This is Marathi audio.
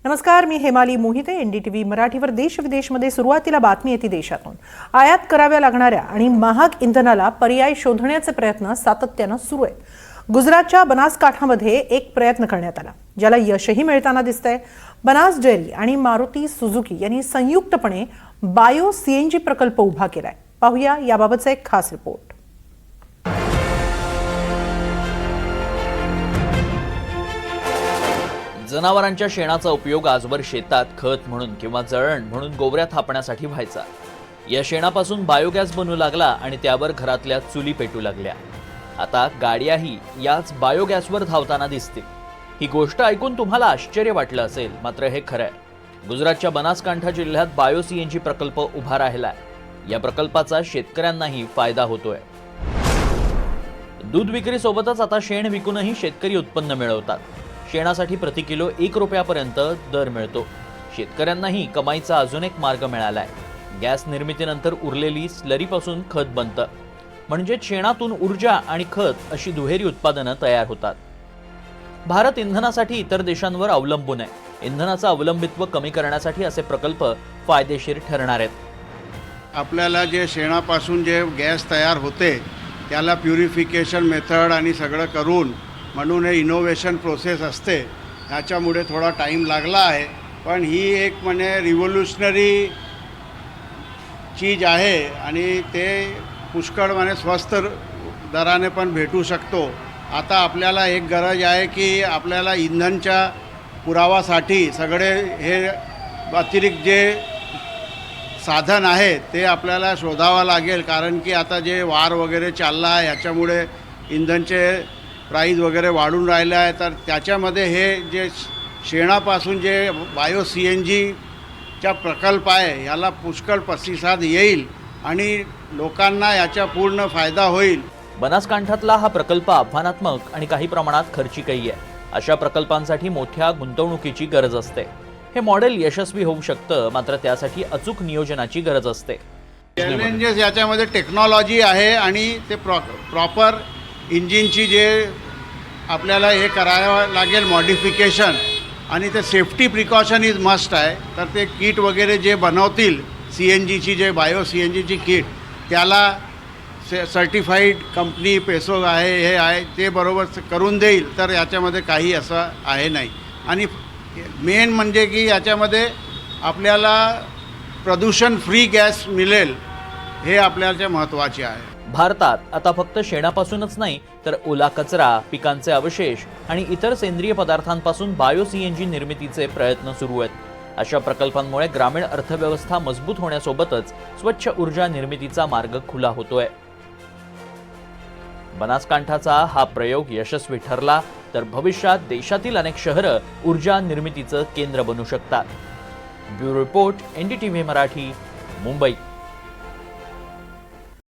नमस्कार, मी हेमाली मोहिते. एनडीटीव्ही मराठीवर देश विदेशमध्ये सुरुवातीला बातमी येते देशातून. आयात कराव्या लागणाऱ्या आणि महाग इंधनाला पर्याय शोधण्याचे प्रयत्न सातत्याने सुरू आहेत. गुजरातच्या बनासकांठामध्ये एक प्रयत्न करण्यात आला, ज्याला यशही मिळताना दिसतंय. बनास डेअरी आणि मारुती सुझुकी यांनी संयुक्तपणे बायो सीएनजी प्रकल्प उभा केलाय. पाहूया याबाबतचा एक खास रिपोर्ट. जनावरांच्या शेणाचा उपयोग आजवर शेतात खत म्हणून किंवा जळण म्हणून गोवऱ्या थापण्यासाठी व्हायचा. या शेणापासून बायोगॅस बनू लागला आणि त्यावर घरातल्या चुली पेटू लागल्या. आता गाड्याही याच बायोगॅसवर धावताना दिसतील. ही गोष्ट ऐकून तुम्हाला आश्चर्य वाटलं असेल, मात्र हे खरं आहे. गुजरातच्या बनासकांठा जिल्ह्यात बायो सीएनजी प्रकल्प उभा राहिलाय. या प्रकल्पाचा शेतकऱ्यांनाही फायदा होतोय. दूध विक्रीसोबतच आता शेण विकूनही शेतकरी उत्पन्न मिळवतात. शेणासाठी प्रति किलो 1 रुपयापर्यंत दर मिळतो. शेतकऱ्यांनाही कमाईचा अजून एक मार्ग मिळालाय. गॅस निर्मितीनंतर उरलेली स्लरीपासून खत बनतं. म्हणजेच शेणातून ऊर्जा आणि खत अशी दुहेरी उत्पादनं तयार होतात. भारत इंधनासाठी इतर देशांवर अवलंबून आहे. इंधनाचं अवलंबित्व कमी करण्यासाठी असे प्रकल्प फायदेशीर ठरणार आहेत. आपल्याला जे शेणापासून जे गॅस तयार होते त्याला प्युरिफिकेशन मेथड आणि सगळं करून म्हणून हे इनोव्हेशन प्रोसेस असते. ह्याच्यामुळे थोडा टाईम लागला आहे, पण ही एक रिव्होल्युशनरी चीज आहे आणि ते पुष्कळ स्वस्त दराने पण भेटू शकतो. आता आपल्याला एक गरज आहे की आपल्याला इंधनच्या पुरावासाठी सगळे हे अतिरिक्त जे साधन आहे ते आपल्याला शोधावं लागेल, कारण की आता जे वार वगैरे चालला आहे ह्याच्यामुळे इंधनचे प्राईस वगैरे वाढून राहिलं आहे. तर त्याच्यामध्ये हे जे शेणापासून जे बायो सी एन जीचा प्रकल्प आहे ह्याला पुष्कळ प्रतिसाद येईल आणि लोकांना याचा पूर्ण फायदा होईल. बनासकांठातला हा प्रकल्प आव्हानात्मक आणि काही प्रमाणात खर्चिकही आहे. अशा प्रकल्पांसाठी मोठ्या गुंतवणुकीची गरज असते. हे मॉडेल यशस्वी होऊ शकतं, मात्र त्यासाठी अचूक नियोजनाची गरज असते. चॅलेंजेस याच्यामध्ये टेक्नॉलॉजी आहे आणि ते प्रॉपर इंजिनची जे आपल्याला हे करावं लागेल मॉडिफिकेशन, आणि ते सेफ्टी प्रिकॉशन इज मस्ट आहे. तर ते किट वगैरे जे बनवतील सी एन जीची जे बायो सी एन जीची किट त्याला सर्टिफाईड कंपनी पेसो आहे हे आहे ते बरोबर करून देईल. तर याच्यामध्ये काही असं आहे नाही. आणि मेन म्हणजे की याच्यामध्ये आपल्याला प्रदूषण फ्री गॅस मिळेल हे आपल्याला महत्त्वाचे आहे. भारतात आता फक्त शेणापासूनच नाही तर ओला कचरा, पिकांचे अवशेष आणि इतर सेंद्रिय पदार्थांपासून बायो सीएनजी निर्मितीचे प्रयत्न सुरू आहेत. अशा प्रकल्पांमुळे ग्रामीण अर्थव्यवस्था मजबूत होण्यासोबतच स्वच्छ ऊर्जा निर्मितीचा मार्ग खुला होतोय. बनासकांठाचा हा प्रयोग यशस्वी ठरला तर भविष्यात देशातील अनेक शहरं ऊर्जा निर्मितीचं केंद्र बनू शकतात. Bureau report, NDTV Marathi, Mumbai.